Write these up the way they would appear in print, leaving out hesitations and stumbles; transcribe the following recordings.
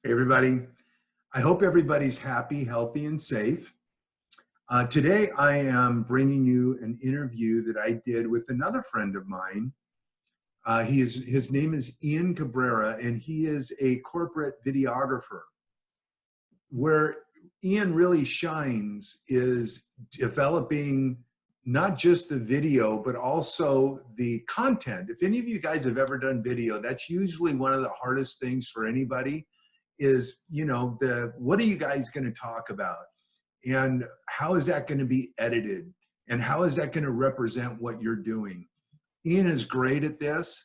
Hey everybody, I hope everybody's happy, healthy, and safe. Today I am bringing you an interview that I did with another friend of mine. His name is Ian Cabrera, and he is a corporate videographer. Where Ian really shines is developing not just the video, but also the content. If any of you guys have ever done video, that's usually one of the hardest things for anybody is, what are you guys going to talk about? And how is that going to be edited? And how is that going to represent what you're doing? Ian is great at this.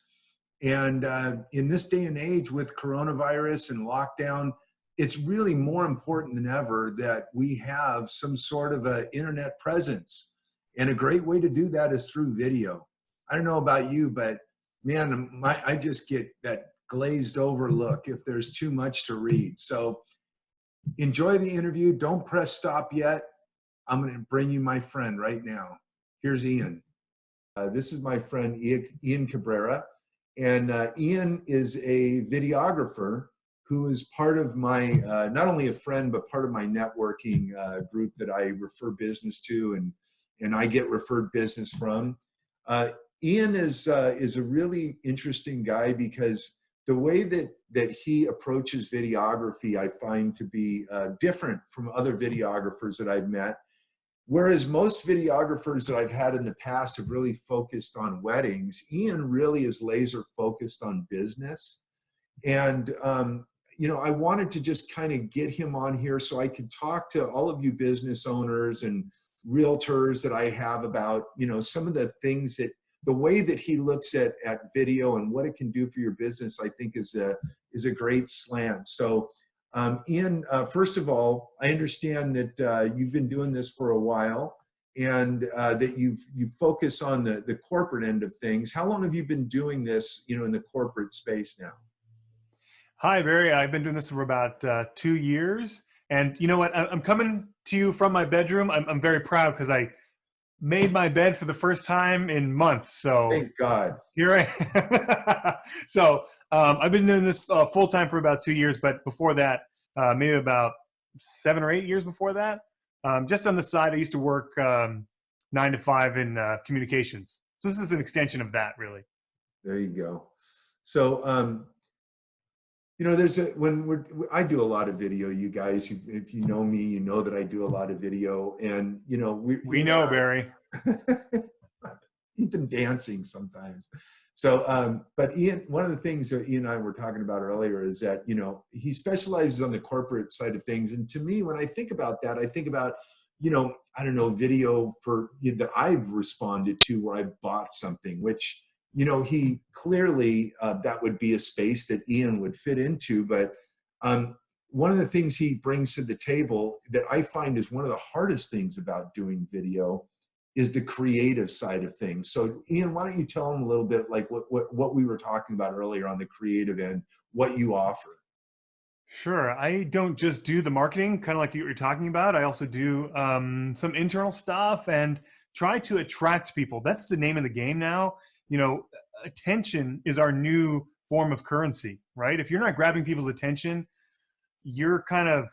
And in this day and age with coronavirus and lockdown, it's really more important than ever that we have some sort of an internet presence. And a great way to do that is through video. I don't know about you, but man, I just get that glazed over look if there's too much to read. So enjoy the interview. Don't press stop yet. I'm going to bring you my friend right now. Here's Ian. This is my friend Ian Cabrera. And Ian is a videographer who is part of my, not only a friend, but part of my networking group that I refer business to and I get referred business from. Ian is a really interesting guy because the way that he approaches videography, I find to be different from other videographers that I've met. Whereas most videographers that I've had in the past have really focused on weddings, Ian really is laser focused on business. And, I wanted to just kind of get him on here so I could talk to all of you business owners and realtors that I have about, some of the things that, the way that he looks at video and what it can do for your business, I think is a great slant. So Ian, first of all, I understand that you've been doing this for a while and that you focus on the corporate end of things. How long have you been doing this, in the corporate space now? Hi, Barry. I've been doing this for about 2 years. And you know what? I'm coming to you from my bedroom. I'm very proud because I made my bed for the first time in months. So Thank God. here I am. So I've been doing this full time for about 2 years. But before that, maybe about 7 or 8 years before that, just on the side, I used to work 9 to 5 in communications. So this is an extension of that, really. There you go. So, I do a lot of video, you guys, if you know me, you know that I do a lot of video and, We know, Barry. even dancing sometimes. So, but Ian, one of the things that Ian and I were talking about earlier is that, he specializes on the corporate side of things. And to me, when I think about that, I think about, I don't know, video for that I've responded to where I've bought something, which, he clearly, that would be a space that Ian would fit into. But one of the things he brings to the table that I find is one of the hardest things about doing video is the creative side of things. So Ian, why don't you tell him a little bit like what we were talking about earlier on the creative end, what you offer? Sure. I don't just do the marketing, kind of like you were talking about. I also do some internal stuff and try to attract people. That's the name of the game now. Attention is our new form of currency, right? If you're not grabbing people's attention, you're kind of,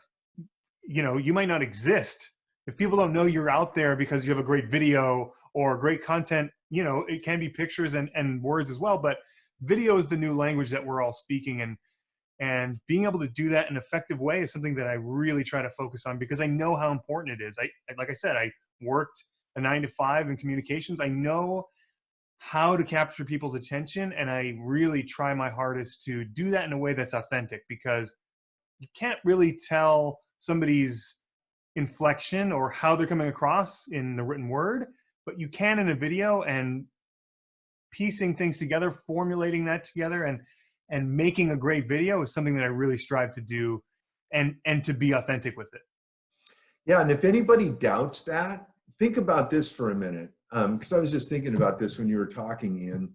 you might not exist. If people don't know you're out there because you have a great video or great content, it can be pictures and words as well, but video is the new language that we're all speaking. And being able to do that in an effective way is something that I really try to focus on because I know how important it is. Like I said, I worked a 9 to 5 in communications. I know how to capture people's attention, and I really try my hardest to do that in a way that's authentic because you can't really tell somebody's inflection or how they're coming across in the written word, but you can in a video, and piecing things together, formulating that together and making a great video is something that I really strive to do and to be authentic with it. Yeah, and if anybody doubts that, think about this for a minute. Because I was just thinking about this when you were talking, Ian.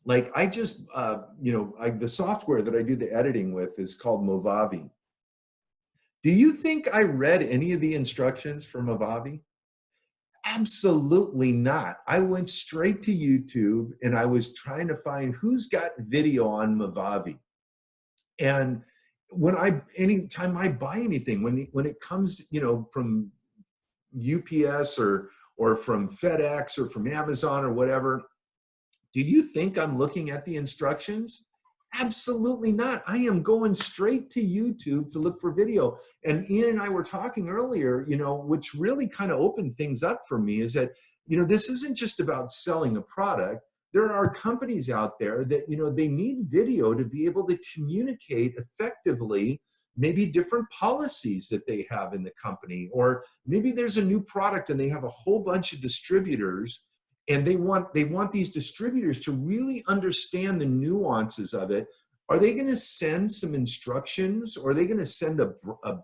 Like I just, the software that I do the editing with is called Movavi. Do you think I read any of the instructions for Movavi? Absolutely not. I went straight to YouTube and I was trying to find who's got video on Movavi. And anytime I buy anything, when it comes, from UPS or from FedEx or from Amazon or whatever, do you think I'm looking at the instructions? Absolutely not. I am going straight to YouTube to look for video. And Ian and I were talking earlier, which really kind of opened things up for me is that, this isn't just about selling a product. There are companies out there that, they need video to be able to communicate effectively, maybe different policies that they have in the company, or maybe there's a new product and they have a whole bunch of distributors, and they want these distributors to really understand the nuances of it. Are they going to send some instructions, or are they going to send a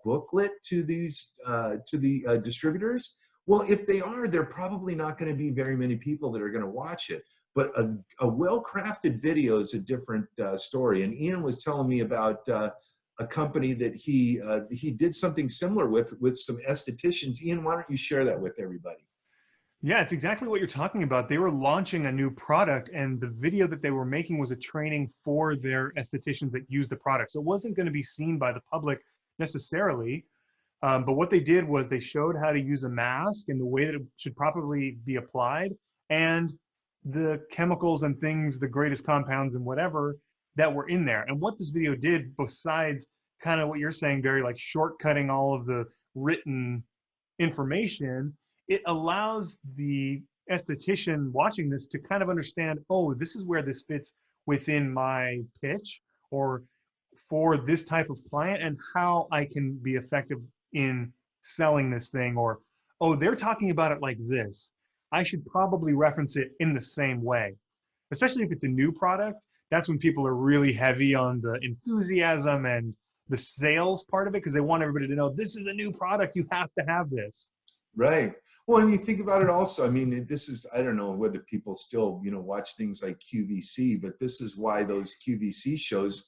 booklet to these to the distributors? Well, if they are, there probably not going to be very many people that are going to watch it. But a well-crafted video is a different story. And Ian was telling me about a company that he did something similar with some estheticians. Ian, why don't you share that with everybody? Yeah, it's exactly what you're talking about. They were launching a new product, and the video that they were making was a training for their estheticians that use the product. So it wasn't going to be seen by the public necessarily. But what they did was they showed how to use a mask and the way that it should properly be applied, and the chemicals and things, the greatest compounds and whatever that were in there. And what this video did, besides kind of what you're saying, Barry, like shortcutting all of the written information, it allows the esthetician watching this to kind of understand, oh, this is where this fits within my pitch or for this type of client, and how I can be effective in selling this thing. Or, oh, they're talking about it like this, I should probably reference it in the same way. Especially if it's a new product, that's when people are really heavy on the enthusiasm and the sales part of it, because they want everybody to know this is a new product, you have to have this. Right. Well, and you think about it also, I mean, this is, I don't know whether people still, watch things like QVC, but this is why those QVC shows,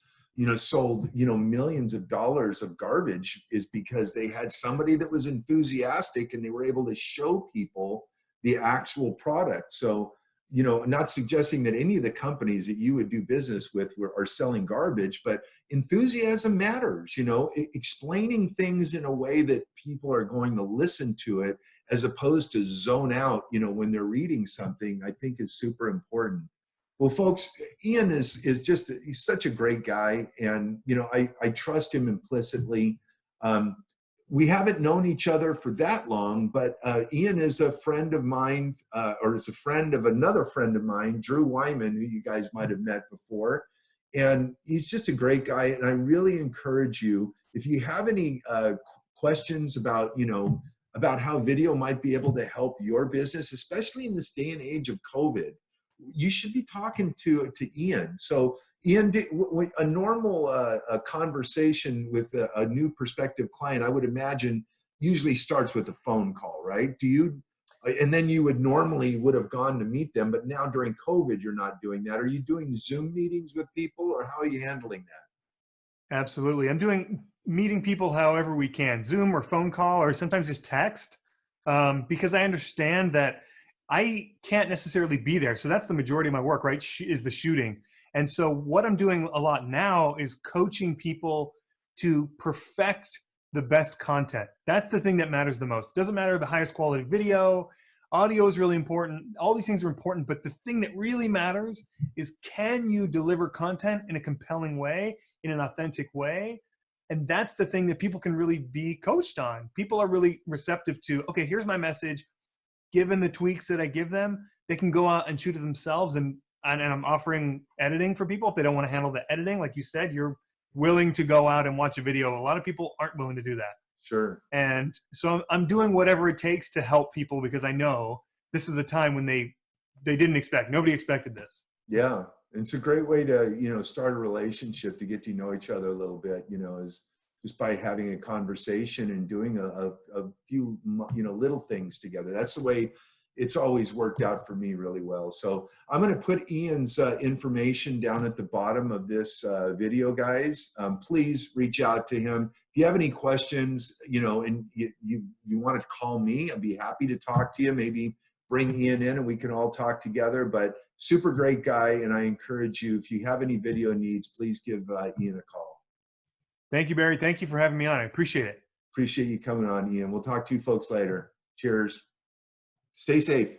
sold, millions of dollars of garbage, is because they had somebody that was enthusiastic and they were able to show people the actual product. So, not suggesting that any of the companies that you would do business with are selling garbage, but enthusiasm matters, explaining things in a way that people are going to listen to it as opposed to zone out, when they're reading something, I think is super important. Well, folks, Ian he's such a great guy. And, I trust him implicitly. We haven't known each other for that long, but Ian is a friend of mine, or is a friend of another friend of mine, Drew Wyman, who you guys might have met before. And he's just a great guy. And I really encourage you, if you have any questions about, about how video might be able to help your business, especially in this day and age of COVID, you should be talking to Ian. So Ian, a normal a conversation with a new prospective client, I would imagine, usually starts with a phone call, right? And then you would have gone to meet them, but now during COVID, you're not doing that. Are you doing Zoom meetings with people, or how are you handling that? Absolutely. I'm doing meeting people however we can, Zoom or phone call, or sometimes just text, because I understand that I can't necessarily be there. So that's the majority of my work, right? Is the shooting. And so what I'm doing a lot now is coaching people to perfect the best content. That's the thing that matters the most. Doesn't matter the highest quality video, audio is really important. All these things are important, but the thing that really matters is, can you deliver content in a compelling way, in an authentic way? And that's the thing that people can really be coached on. People are really receptive to, okay, here's my message. Given the tweaks that I give them, they can go out and shoot it themselves. And I'm offering editing for people if they don't want to handle the editing. Like you said, you're willing to go out and watch a video. A lot of people aren't willing to do that. Sure. And so I'm doing whatever it takes to help people, because I know this is a time when they didn't expect. Nobody expected this. Yeah. And it's a great way to, start a relationship, to get to know each other a little bit, is just by having a conversation and doing a few, little things together. That's the way it's always worked out for me really well. So I'm going to put Ian's information down at the bottom of this video, guys. Please reach out to him. If you have any questions, and you want to call me, I'd be happy to talk to you. Maybe bring Ian in and we can all talk together. But super great guy. And I encourage you, if you have any video needs, please give Ian a call. Thank you, Barry. Thank you for having me on. I appreciate it. Appreciate you coming on, Ian. We'll talk to you folks later. Cheers. Stay safe.